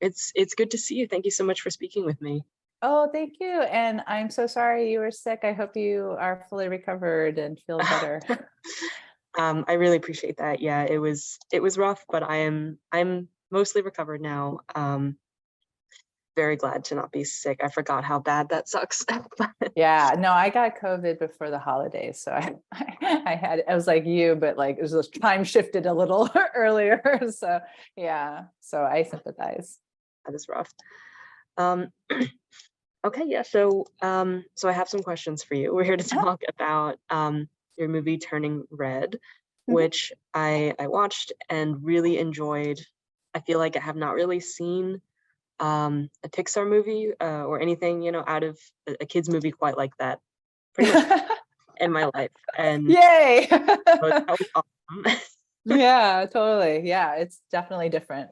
It's good to see you. Thank you so much for speaking with me. Oh, thank you. And I'm so sorry you were sick. I hope you are fully recovered and feel better. I really appreciate that. Yeah, it was rough, but I'm mostly recovered now. Very glad to not be sick. I forgot how bad that sucks. Yeah, no, I got COVID before the holidays. So I was like you, but like it was just time shifted a little earlier. So yeah, so I sympathize. That is rough. Um, okay, yeah. So I have some questions for you. We're here to talk about your movie Turning Red, Mhm. which I watched and really enjoyed. I feel like I have not really seen a Pixar movie or anything, out of a kids movie quite like that, pretty much in my life, and Yay. that was awesome. Yeah, totally. Yeah, it's definitely different.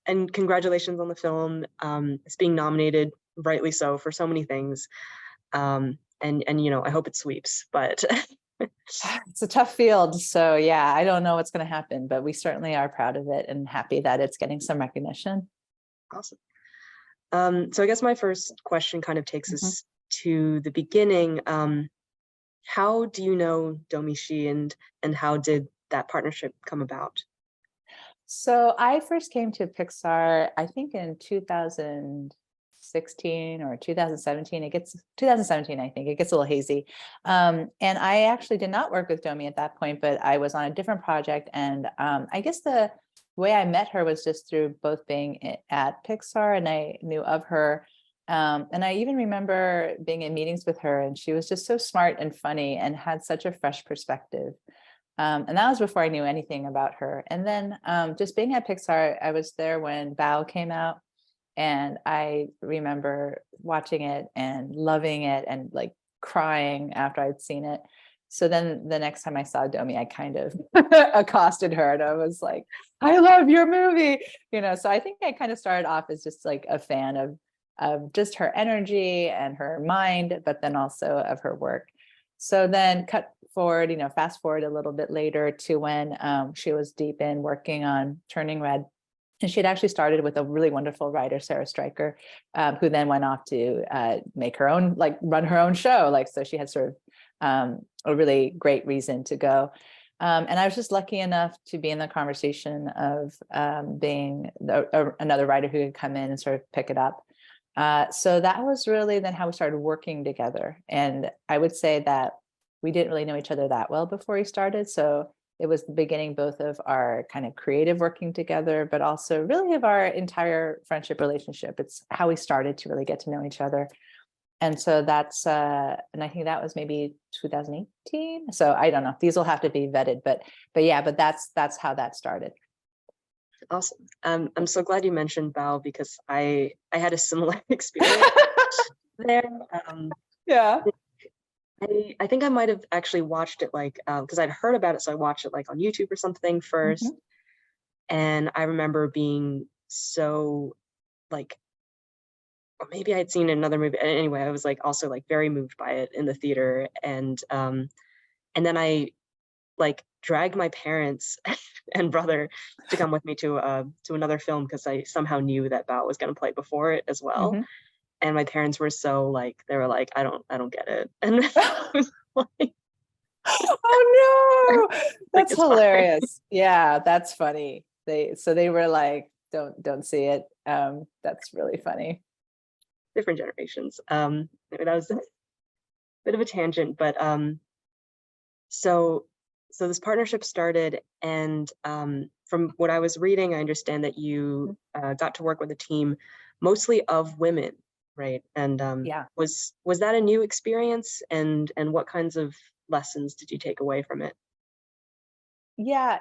And congratulations on the film. It's being nominated, rightly so, for so many things. And I hope it sweeps, but It's a tough field. So yeah, I don't know what's going to happen, but we certainly are proud of it and happy that it's getting some recognition. awesome. So I guess my first question kind of takes Mhm. us to the beginning. How do you know Domishi, and how did that partnership come about? So I first came to Pixar, I think in 2016 or 2017. It gets 2017, I think. It gets a little hazy. And I actually did not work with Domi at that point, but I was on a different project. And I guess the way I met her was just through both being at Pixar and I knew of her. And I even remember being in meetings with her, and she was just so smart and funny and had such a fresh perspective. And that was before I knew anything about her. And then just being at Pixar, I was there when Bao came out, and I remember watching it and loving it and like crying after I'd seen it. So then the next time I saw Domi, I kind of accosted her and I was like, I love your movie. So I think I kind of started off as just like a fan of just her energy and her mind, but then also of her work. So then fast forward a little bit later to when she was deep in working on Turning Red. And she had actually started with a really wonderful writer, Sarah Stryker, who then went off to make her own, like run her own show. So she had sort of a really great reason to go. And I was just lucky enough to be in the conversation of being another writer who could come in and sort of pick it up. So that was really then how we started working together. And I would say that we didn't really know each other that well before we started. So it was the beginning both of our kind of creative working together, but also really of our entire friendship relationship. It's how we started to really get to know each other. And so and I think that was maybe 2018. So I don't know, these will have to be vetted, but that's how that started. Awesome. I'm so glad you mentioned Bao because I had a similar experience there. Yeah. I think I might have actually watched it because I'd heard about it, so I watched it like on YouTube or something first. Mhm. And I remember being so like, or maybe I'd seen another movie. Anyway, I was like also like very moved by it in the theater, and then I like dragged my parents and brother to come with me to another film because I somehow knew that Bao was going to play before it as well. Mhm. And my parents were so like they were like I don't get it, and I was like, Oh no, like that's it's fine. hilarious. Yeah, that's funny. They were like, don't see it. That's really funny. Different generations. Maybe that was a bit of a tangent, but so so this partnership started, and from what I was reading, I understand that you got to work with a team mostly of women, right? And Yeah. was that a new experience, and what kinds of lessons did you take away from it? Yeah,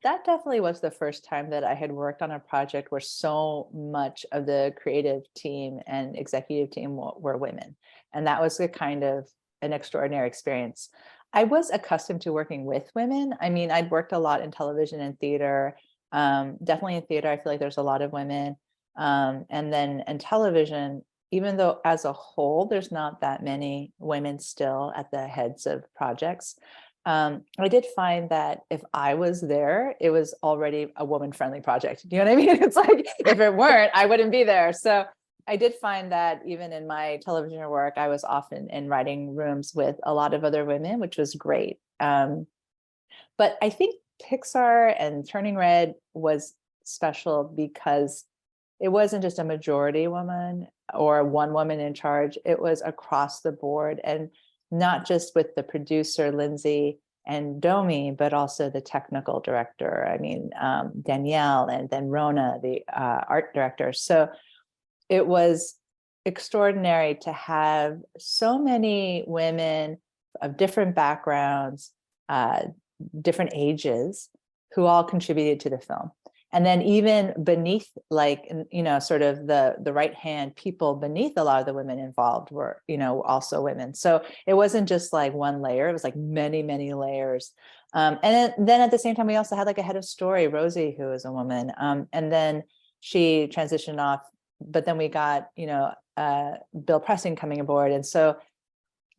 that definitely was the first time that I had worked on a project where so much of the creative team and executive team were women. And that was a kind of an extraordinary experience. I was accustomed to working with women. I mean, I'd worked a lot in television and theater. Definitely in theater, I feel like there's a lot of women. And then in television, even though as a whole, there's not that many women still at the heads of projects. I did find that if I was there, it was already a woman-friendly project. You know what I mean? It's like, if it weren't, I wouldn't be there. So I did find that even in my television work, I was often in writing rooms with a lot of other women, which was great. But I think Pixar and Turning Red was special because it wasn't just a majority woman or one woman in charge. It was across the board, and not just with the producer, Lindsay and Domi, but also the technical director. I mean, Danielle, and then Rona, the art director. So it was extraordinary to have so many women of different backgrounds, different ages, who all contributed to the film. And then even beneath, like, you know, sort of the right hand people beneath a lot of the women involved were, you know, also women. So it wasn't just like one layer, it was like many, many layers. And then at the same time, we also had like a head of story, Rosie, who is a woman. And then she transitioned off, but then we got, you know, Bill Pressing coming aboard. And so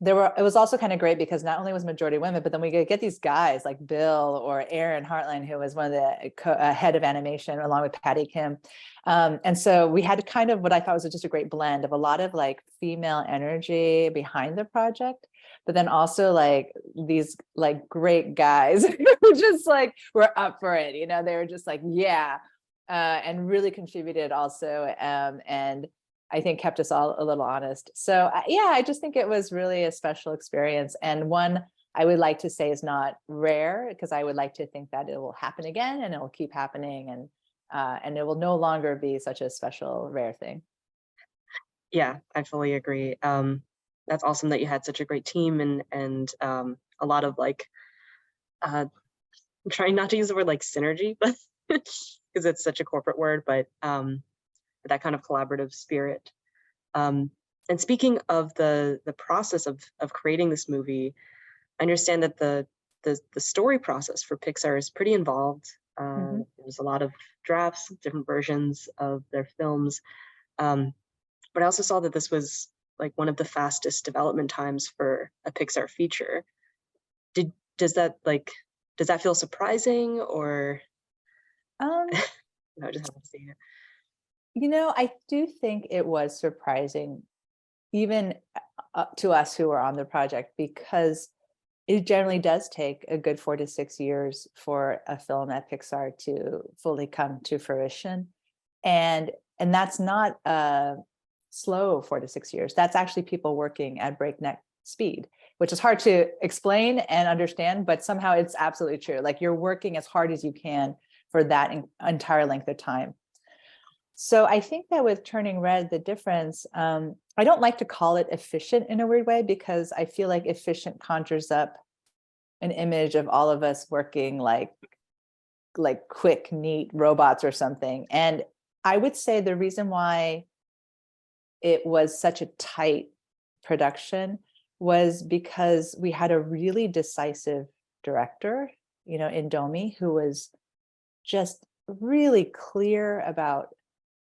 it was also kind of great because not only was majority women, but then we could get these guys like Bill or Aaron Hartline, who was one of the head of animation, along with Patty Kim. And so we had kind of what I thought was just a great blend of a lot of like female energy behind the project, but then also like these like great guys who just like were up for it. You know, they were just like, yeah, and really contributed also. And I think kept us all a little honest. So yeah, I just think it was really a special experience, and one I would like to say is not rare, because I would like to think that it will happen again and it will keep happening, and it will no longer be such a special, rare thing. Yeah, I fully agree. That's awesome that you had such a great team, and a lot of like, I'm trying not to use the word like synergy, but because it's such a corporate word, but that kind of collaborative spirit. And speaking of the process of creating this movie, I understand that the story process for Pixar is pretty involved. Mhm. There's a lot of drafts, different versions of their films. But I also saw that this was like one of the fastest development times for a Pixar feature. Did does that like does that feel surprising, or Um, no, just haven't seen it. you know, I do think it was surprising, even to us who were on the project, because it generally does take a good 4 to 6 years for a film at Pixar to fully come to fruition. And and that's not a slow 4 to 6 years. That's actually people working at breakneck speed, which is hard to explain and understand, but somehow it's absolutely true. Like, you're working as hard as you can for that entire length of time. So I think that with Turning Red, the difference, I don't like to call it efficient in a weird way, because I feel like efficient conjures up an image of all of us working like quick, neat robots or something. And I would say the reason why it was such a tight production was because we had a really decisive director, you know, in Domi, who was just really clear about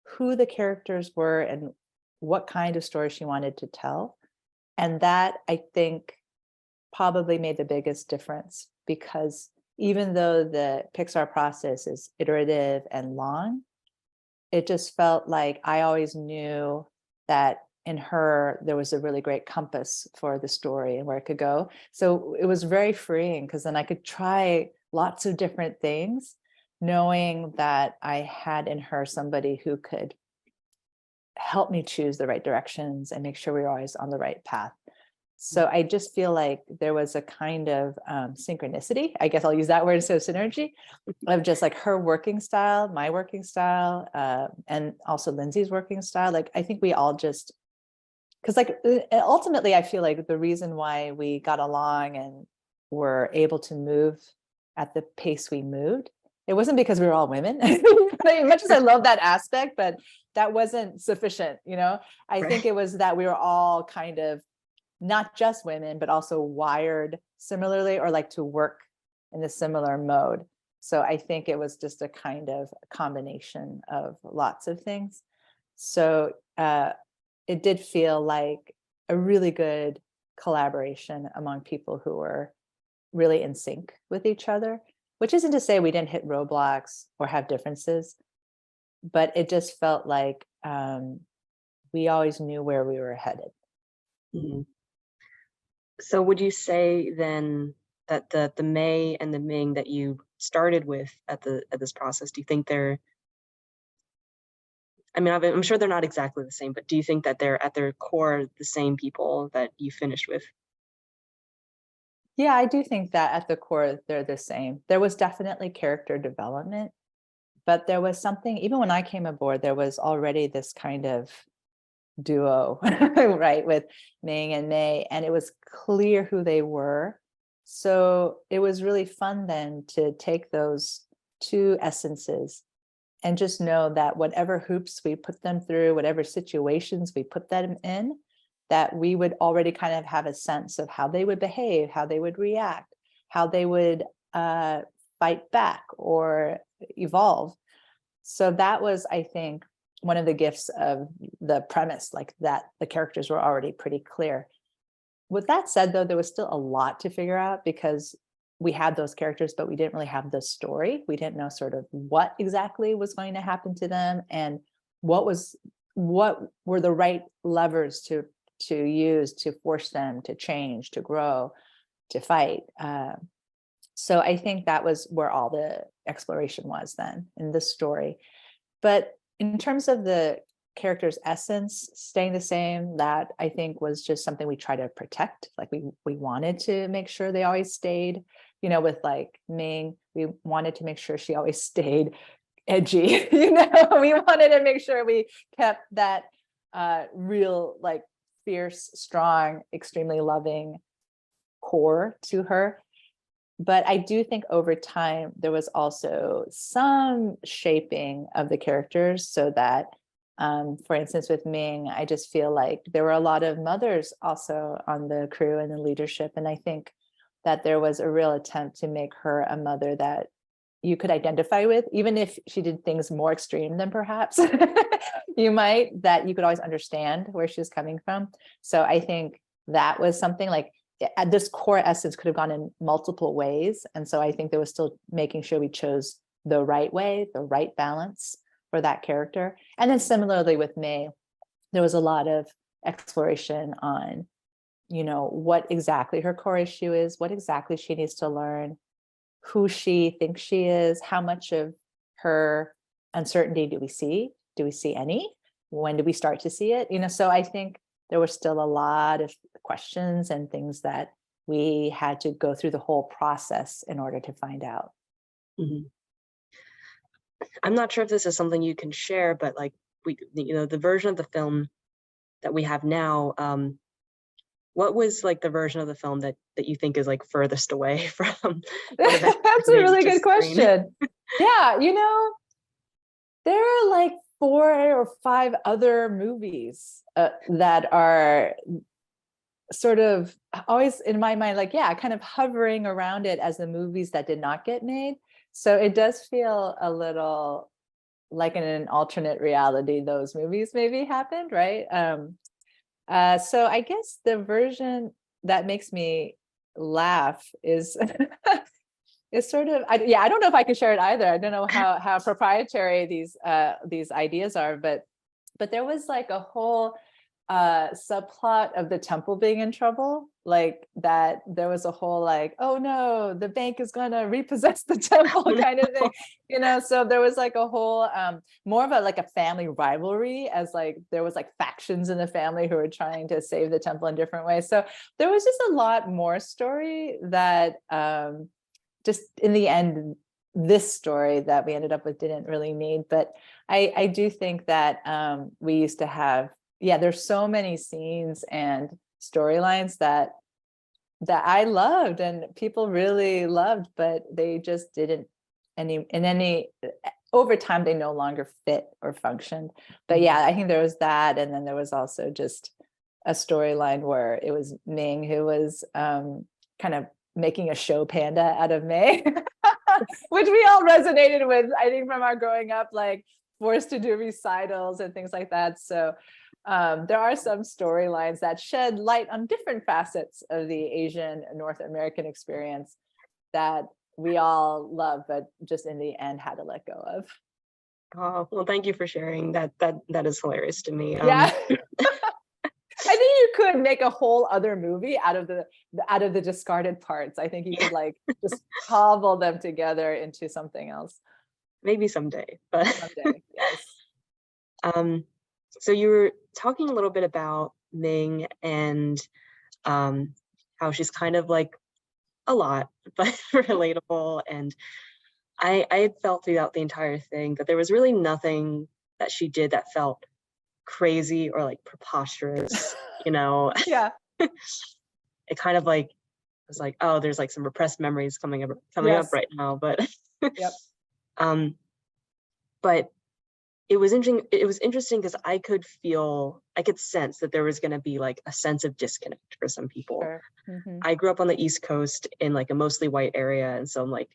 who the characters were and what kind of story she wanted to tell. And that, I think, probably made the biggest difference, because even though the Pixar process is iterative and long, it just felt like I always knew that in her there was a really great compass for the story and where it could go. So it was very freeing, because then I could try lots of different things, knowing that I had in her somebody who could help me choose the right directions and make sure we were always on the right path. So I just feel like there was a kind of synchronicity, I guess I'll use that word instead of synergy, of just like her working style, my working style, and also Lindsay's working style. Like, I think we all just, because like ultimately I feel like the reason why we got along and were able to move at the pace we moved, it wasn't because we were all women. As much as I love that aspect, but that wasn't sufficient, you know. I think Right. it was that we were all kind of not just women, but also wired similarly, or like to work in a similar mode. So I think it was just a kind of combination of lots of things. So it did feel like a really good collaboration among people who were really in sync with each other, which isn't to say we didn't hit roadblocks or have differences, but it just felt like we always knew where we were headed. Mhm. So would you say then that the May and the Ming that you started with at this process, do you think they're, I mean, I'm sure they're not exactly the same, but do you think that they're at their core the same people that you finished with? Yeah, I do think that at the core, they're the same. There was definitely character development, but there was something, even when I came aboard, there was already this kind of duo, right, with Ming and May, and it was clear who they were. So it was really fun then to take those two essences and just know that whatever hoops we put them through, whatever situations we put them in, that we would already kind of have a sense of how they would behave, how they would react, how they would fight back or evolve. So that was, I think, one of the gifts of the premise, like that the characters were already pretty clear. With that said, though, there was still a lot to figure out because we had those characters, but we didn't really have the story. We didn't know sort of what exactly was going to happen to them and what were the right levers to use to force them to change, to grow, to fight. So I think that was where all the exploration was then in this story. But in terms of the character's essence staying the same, that I think was just something we try to protect. Like we wanted to make sure they always stayed, with like Ming, we wanted to make sure she always stayed edgy, we wanted to make sure we kept that real, like fierce, strong, extremely loving core to her. But I do think over time, there was also some shaping of the characters so that, for instance, with Ming, I just feel like there were a lot of mothers also on the crew and the leadership. And I think that there was a real attempt to make her a mother that you could identify with, even if she did things more extreme than perhaps that you could always understand where she was coming from. So I think that was something like, this core essence could have gone in multiple ways. And so I think there was still making sure we chose the right way, the right balance for that character. And then similarly with May, there was a lot of exploration on, what exactly her core issue is, what exactly she needs to learn, who she thinks she is, how much of her uncertainty do we see? Do we see any? When do we start to see it? So I think there was still a lot of questions and things that we had to go through the whole process in order to find out. Mhm. I'm not sure if this is something you can share, but like the version of the film that we have now, what was like the version of the film that you think is like furthest away from what eventually That's a made it really to good screen? question. Yeah, there are like 4 or 5 other movies that are sort of always in my mind, like, yeah, kind of hovering around it as the movies that did not get made. So it does feel a little like in an alternate reality, those movies maybe happened, right? So I guess the version that makes me laugh is is sort of, I don't know if I can share it either. I don't know how proprietary these ideas are, but there was like a whole subplot of the temple being in trouble, like that there was a whole like, oh no, the bank is gonna repossess the temple kind of thing, so there was like a whole more of a like a family rivalry, as like there was like factions in the family who were trying to save the temple in different ways. So there was just a lot more story that just in the end, this story that we ended up with didn't really need. But I do think that we used to have, there's so many scenes and storylines that I loved and people really loved, but they just didn't over time, they no longer fit or functioned. But I think there was that. And then there was also just a storyline where it was Ming who was kind of making a show panda out of May, which we all resonated with, I think, from our growing up, like forced to do recitals and things like that. So There are some storylines that shed light on different facets of the Asian North American experience that we all love, but just in the end had to let go of. Oh, well, thank you for sharing that. That is hilarious to me. Yeah. I think you could make a whole other movie out of the discarded parts. I think you could like just cobble them together into something else. Maybe someday, but Someday, yes. So you were talking a little bit about Ming and how she's kind of like a lot, but relatable. And I had felt throughout the entire thing that there was really nothing that she did that felt crazy or like preposterous, you know. Yeah. It kind of like was like, oh, there's like some repressed memories coming up Yes. right now, but Yep. But it was interesting because I could sense that there was going to be like a sense of disconnect for some people. Sure. Mm-hmm. I grew up on the East Coast in like a mostly white area, and so I'm like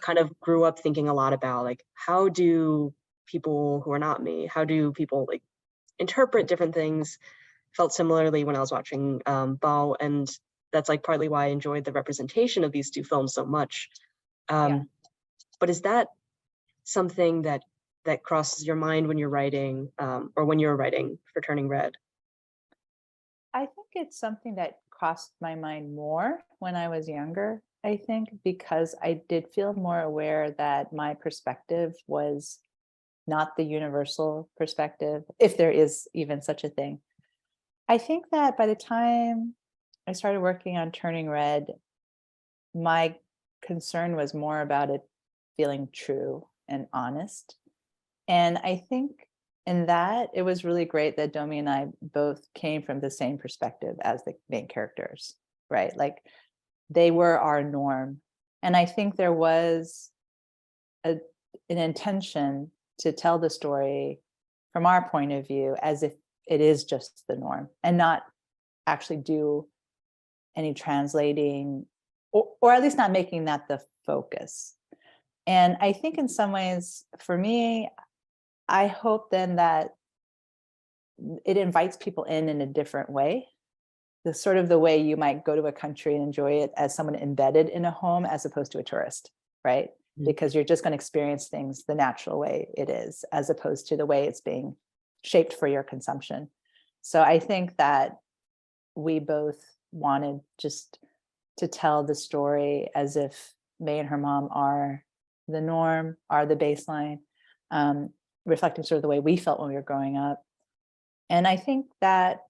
kind of grew up thinking a lot about like, how do people who are not me, how do people like interpret different things? Felt similarly when I was watching Bao, and that's like partly why I enjoyed the representation of these two films so much. But is that something that crosses your mind when you're writing, or when you're writing for Turning Red? I think it's something that crossed my mind more when I was younger, I think, because I did feel more aware that my perspective was not the universal perspective, if there is even such a thing. I think that by the time I started working on Turning Red, my concern was more about it feeling true and honest. And I think in that, it was really great that Domi and I both came from the same perspective as the main characters, right? Like they were our norm. And I think there was an intention to tell the story from our point of view as if it is just the norm and not actually do any translating, or at least not making that the focus. And I think in some ways, for me, I hope then that it invites people in a different way. The sort of the way you might go to a country and enjoy it as someone embedded in a home as opposed to a tourist, right? Because you're just going to experience things the natural way it is, as opposed to the way it's being shaped for your consumption. So I think that we both wanted just to tell the story as if May and her mom are the norm, are the baseline, reflecting sort of the way we felt when we were growing up. And I think that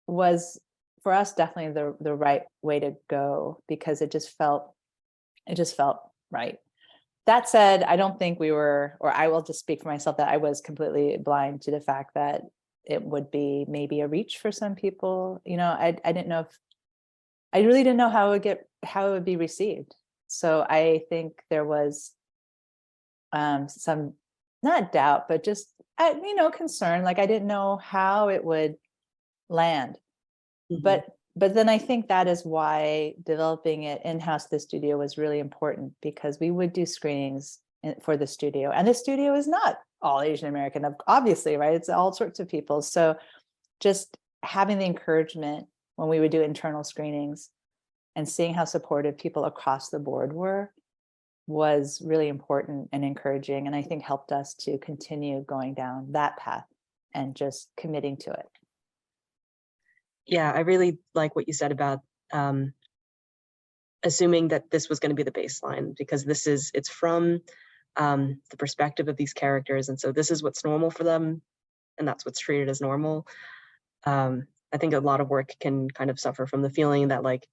was, for us, definitely the right way to go, because it just felt right. That said, I don't think we were, or I will just speak for myself, that I was completely blind to the fact that it would be maybe a reach for some people. You know, I didn't know if, I really didn't know how it would be received. So I think there was some, not doubt, but just, concern. Like I didn't know how it would land. But then I think that is why developing it in-house at the studio was really important, because we would do screenings for the studio, and the studio is not all Asian American, obviously, right? It's all sorts of people. So just having the encouragement when we would do internal screenings and seeing how supportive people across the board were was really important and encouraging, and I think helped us to continue going down that path and just committing to it. Yeah, I really like what you said about assuming that this was going to be the baseline, because it's from the perspective of these characters, and so this is what's normal for them, and that's what's treated as normal. I think a lot of work can kind of suffer from the feeling that like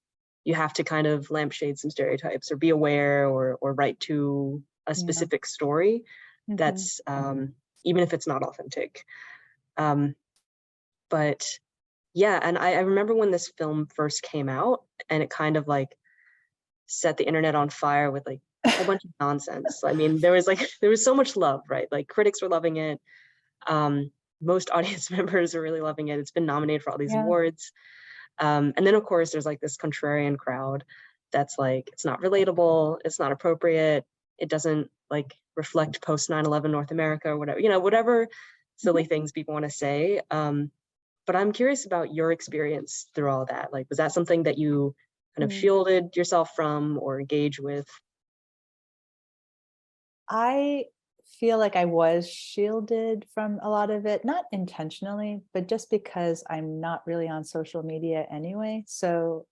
you have to kind of lampshade some stereotypes or be aware or write to a specific story that's even if it's not authentic. But yeah, and I remember when this film first came out, and it kind of like set the internet on fire with like a whole bunch of nonsense. I mean, there was so much love, right? Like critics were loving it. Most audience members are really loving it. It's been nominated for all these awards. And then of course there's like this contrarian crowd that's like, it's not relatable, it's not appropriate, it doesn't like reflect post 9/11 North America or whatever, whatever silly things people want to say. But I'm curious about your experience through all that. Like, was that something that you kind of Mm. shielded yourself from or engage with? I feel like I was shielded from a lot of it, not intentionally, but just because I'm not really on social media anyway. So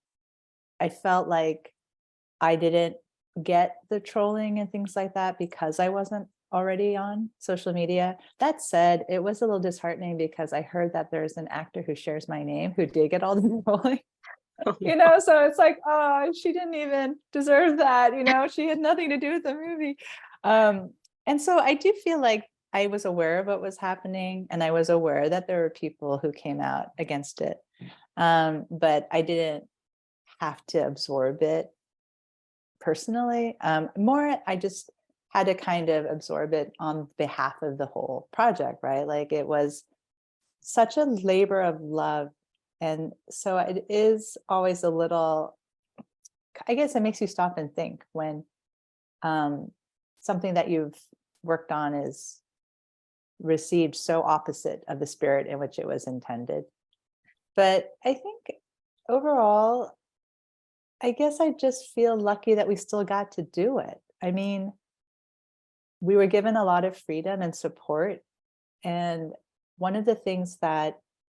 I felt like I didn't get the trolling and things like that because I wasn't already on social media. That said, it was a little disheartening because I heard that there's an actor who shares my name who did get all the trolling. So it's like, oh, she didn't even deserve that, she had nothing to do with the movie. um and so I do feel like I was aware of what was happening, and I was aware that there were people who came out against it, but I didn't have to absorb it personally. More, I just had to kind of absorb it on behalf of the whole project, right? Like, it was such a labor of love. And so it is always a little, I guess it makes you stop and think when something that you've worked on is received so opposite of the spirit in which it was intended. But I think overall, I guess I just feel lucky that we still got to do it. I mean, we were given a lot of freedom and support. And one of the things that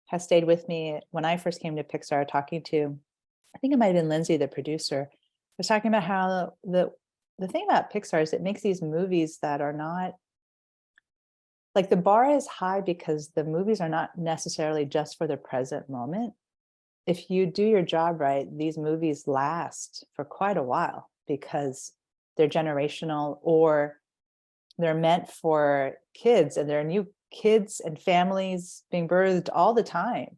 has stayed with me when I first came to Pixar, talking to, I think it might have been Lindsay, the producer, was talking about how the thing about Pixar is it makes these movies that are not, like, the bar is high because the movies are not necessarily just for the present moment. If you do your job right, these movies last for quite a while because they're generational, or they're meant for kids, and there are new kids and families being birthed all the time.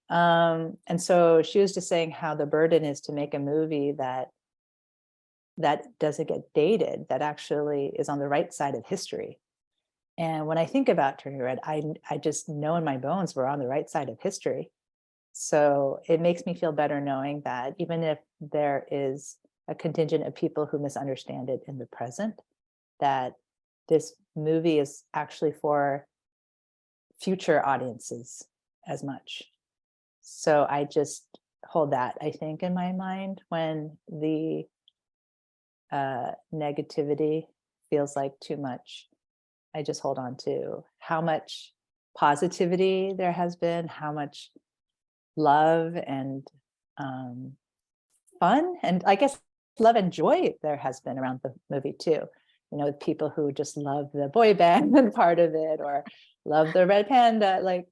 And so she was just saying how the burden is to make a movie that doesn't get dated, that actually is on the right side of history. And when I think about Turning Red, I just know in my bones we're on the right side of history. So it makes me feel better knowing that even if there is a contingent of people who misunderstand it in the present, that this movie is actually for future audiences as much. So I just hold that, I think, in my mind when the negativity feels like too much. I just hold on to how much positivity there has been, how much love and fun, and I guess love and joy there has been around the movie too. With people who just love the boy band and part of it, or love the red panda. Like,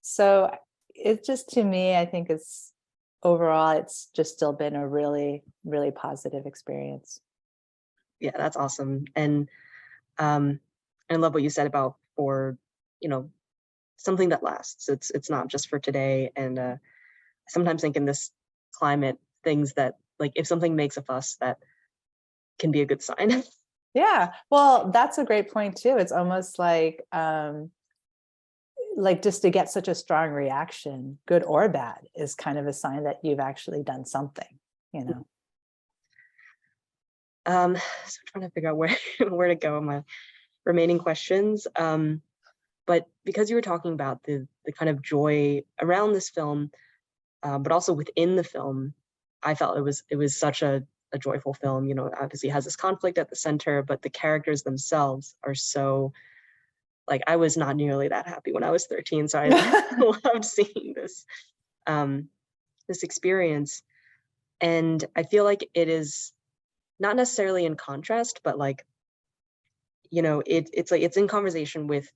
so it just, to me, I think it's overall, it's just still been a really, really positive experience. Yeah, that's awesome. And I love what you said about, for, you know, something that lasts. It's not just for today. And I sometimes think in this climate, things that, like, if something makes a fuss, that can be a good sign. Yeah, well, that's a great point too. It's almost like just to get such a strong reaction, good or bad, is kind of a sign that you've actually done something. So I'm trying to figure out where where to go in my remaining questions. But because you were talking about the kind of joy around this film, but also within the film, I felt it was such a joyful film. Obviously it has this conflict at the center, but the characters themselves are so, like, I was not nearly that happy when I was 13, so I loved seeing um, this experience. And I feel like it is not necessarily in contrast, but like, it's like it's in conversation with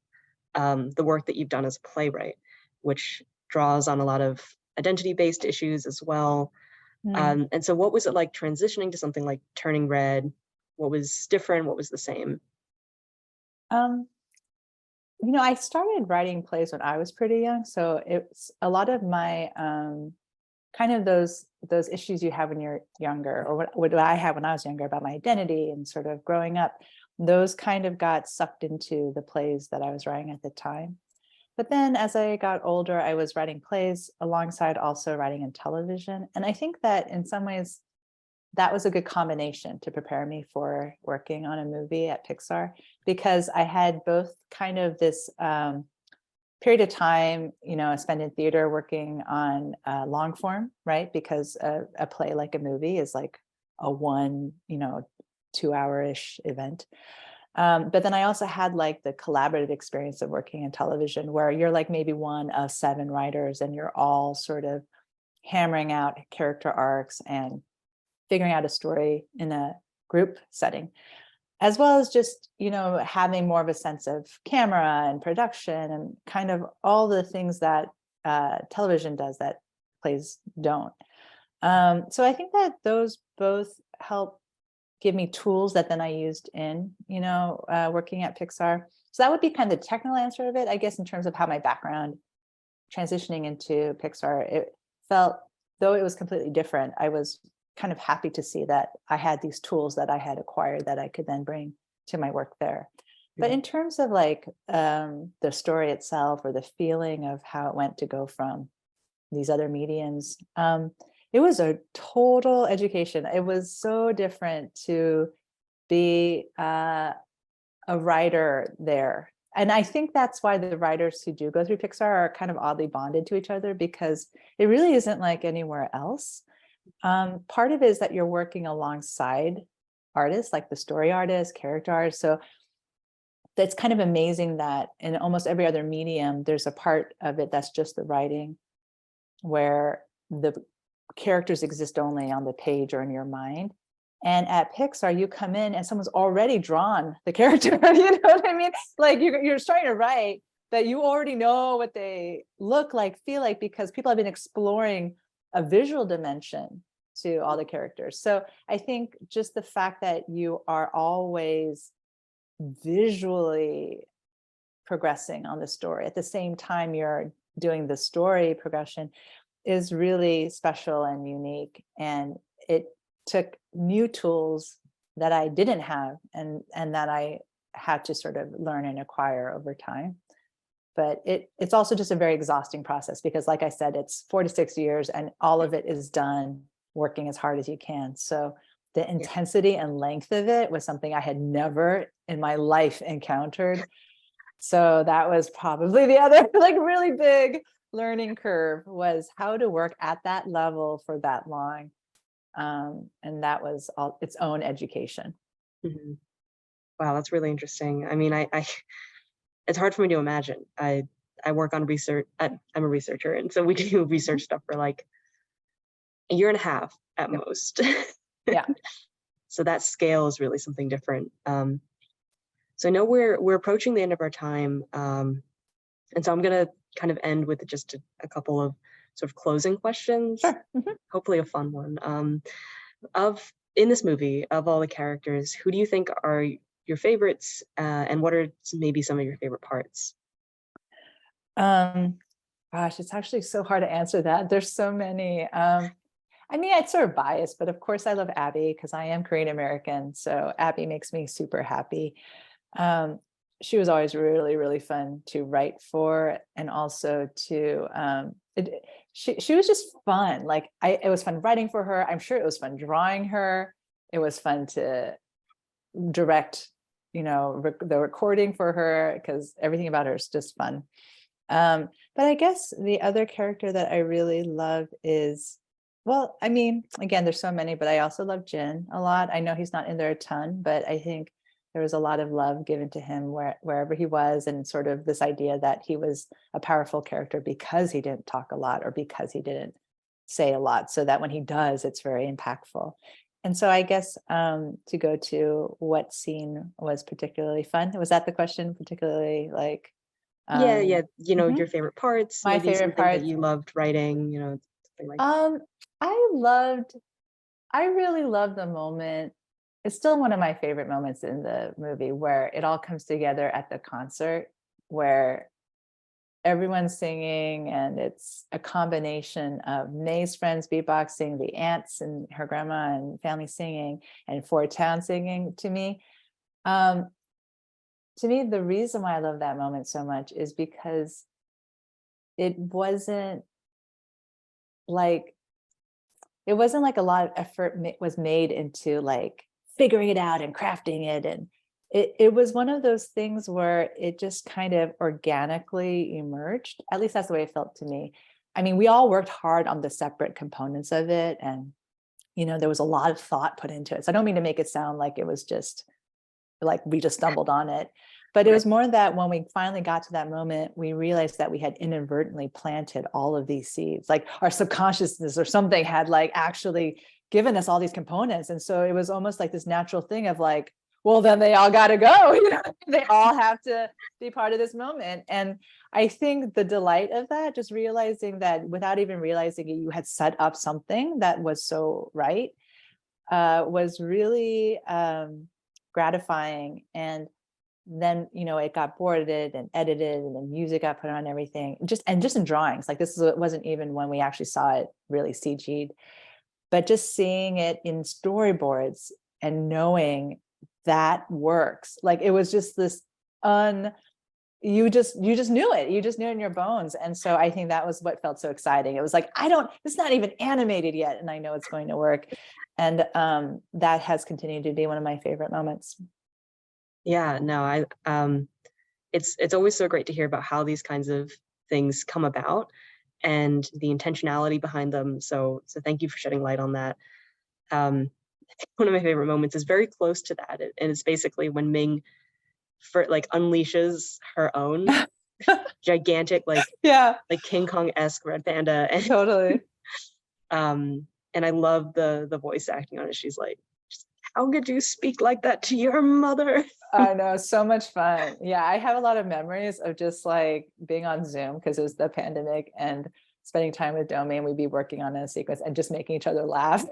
the work that you've done as a playwright, which draws on a lot of identity-based issues as well. Mm. And so what was it like transitioning to something like Turning Red? What was different? What was the same? Um, I started writing plays when I was pretty young, so it's a lot of my kind of those issues you have when you're younger, or what I had when I was younger about my identity and sort of growing up. Those kind of got sucked into the plays that I was writing at the time. But then as I got older, I was writing plays alongside also writing in television. And I think that in some ways, that was a good combination to prepare me for working on a movie at Pixar, because I had both kind of this period of time, I spent in theater working on long form, right? Because a play like a movie is like a 2-hour-ish event. But then I also had like the collaborative experience of working in television, where you're like maybe one of 7 writers and you're all sort of hammering out character arcs and figuring out a story in a group setting, as well as just, having more of a sense of camera and production and kind of all the things that television does that plays don't. So I think that those both help give me tools that then I used in, working at Pixar. So that would be kind of the technical answer of it, I guess, in terms of how my background transitioning into Pixar, it felt, though it was completely different, I was kind of happy to see that I had these tools that I had acquired that I could then bring to my work there. But in terms of like the story itself or the feeling of how it went to go from these other mediums, it was a total education. It was so different to be a writer there. And I think that's why the writers who do go through Pixar are kind of oddly bonded to each other, because it really isn't like anywhere else. Part of it is that you're working alongside artists, like the story artists, character artists. So that's kind of amazing that in almost every other medium, there's a part of it that's just the writing, where the characters exist only on the page or in your mind. And at Pixar, you come in and someone's already drawn the character. You know what I mean? Like you're starting to write, that you already know what they look like, feel like, because people have been exploring a visual dimension to all the characters. So I think just the fact that you are always visually progressing on the story at the same time you're doing the story progression is really special and unique. And it took new tools that I didn't have and that I had to sort of learn and acquire over time. But it's also just a very exhausting process, because like I said, it's 4 to 6 years and all of it is done working as hard as you can. So the intensity and length of it was something I had never in my life encountered. So that was probably the other like really big learning curve, was how to work at that level for that long. And that was all its own education. Mm-hmm. Wow, that's really interesting. I mean, I it's hard for me to imagine. I work on research. I'm a researcher, and so we do research stuff for like a year and a half at most. Yeah. So that scale is really something different. So I know we're approaching the end of our time, and so I'm gonna kind of end with just a couple of sort of closing questions. Sure. Mm-hmm. Hopefully a fun one. In this movie, of all the characters, who do you think are your favorites, and what are maybe some of your favorite parts? Gosh, it's actually so hard to answer that. There's so many. I mean, it's sort of biased, but of course I love Abby because I am Korean American. So Abby makes me super happy. She was always really, really fun to write for, and also to, she was just fun. Like it was fun writing for her. I'm sure it was fun drawing her. It was fun to direct, the recording for her, because everything about her is just fun. But I guess the other character that I really love is, well, I mean, again, there's so many, but I also love Jin a lot. I know he's not in there a ton, but I think there was a lot of love given to him wherever he was, and sort of this idea that he was a powerful character because he didn't talk a lot or because he didn't say a lot, so that when he does, it's very impactful. And so I guess to go to what scene was particularly fun, was that the question? Particularly like Yeah, mhm. your favorite parts, My maybe favorite something that parts. you loved writing, something like that. I really loved the moment. It's still one of my favorite moments in the movie, where it all comes together at the concert, where everyone's singing, and it's a combination of May's friends beatboxing, the aunts and her grandma and family singing, and Four Town singing. Um, to me, the reason why I love that moment so much is because it wasn't like a lot of effort was made into like figuring it out and crafting it. And it was one of those things where it just kind of organically emerged. At least that's the way it felt to me. I mean, we all worked hard on the separate components of it, and there was a lot of thought put into it. So I don't mean to make it sound like it was just like we just stumbled on it, but it Right. was more that when we finally got to that moment, we realized that we had inadvertently planted all of these seeds, like our subconsciousness or something had like actually given us all these components. And so it was almost like this natural thing of like, well, then they all got to go, they all have to be part of this moment. And I think the delight of that, just realizing that without even realizing it, you had set up something that was so right, was really gratifying. And then it got boarded and edited, and then music got put on everything, just in drawings. Like wasn't even when we actually saw it really CG'd, but just seeing it in storyboards and knowing that works. Like it was just this you just knew it. You just knew it in your bones. And so I think that was what felt so exciting. It was like, it's not even animated yet, and I know it's going to work. And that has continued to be one of my favorite moments. Yeah, no, it's always so great to hear about how these kinds of things come about and the intentionality behind them. So thank you for shedding light on that. One of my favorite moments is very close to that, and it's basically when Ming unleashes her own gigantic Yeah, like King Kong-esque red panda, and totally. and I love the voice acting on it. She's like, how could you speak like that to your mother? I know, so much fun. Yeah, I have a lot of memories of just like being on Zoom because it was the pandemic, and spending time with Domi, and we'd be working on a sequence and just making each other laugh.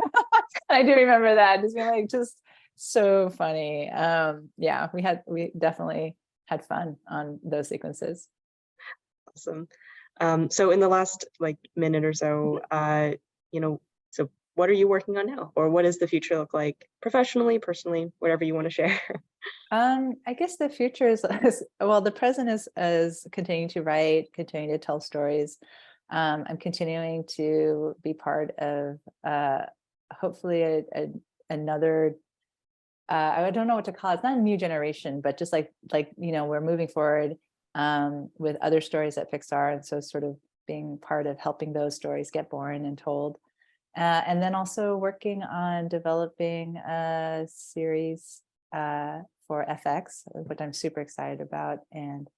I do remember that, just being like, just so funny. Yeah, we definitely had fun on those sequences. Awesome. So in the last minute or so, so what are you working on now, or what does the future look like professionally, personally, whatever you want to share? I guess the future is well, the present is continuing to write, continuing to tell stories. I'm continuing to be part of hopefully another I don't know what to call it. It's not a new generation, but just like we're moving forward with other stories at Pixar, and so sort of being part of helping those stories get born and told. And then also working on developing a series for FX, which I'm super excited about, and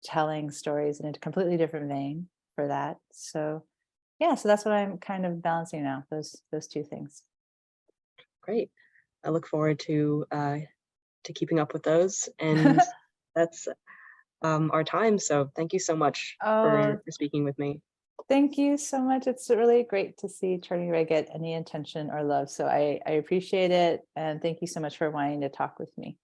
telling stories in a completely different vein for that. So yeah, so that's what I'm kind of balancing now, those two things. Great. I look forward to keeping up with those, and that's our time. So thank you so much Oh, for speaking with me. thank you so much. It's really great to see Turning Red get any attention or love. So I appreciate it. And thank you so much for wanting to talk with me.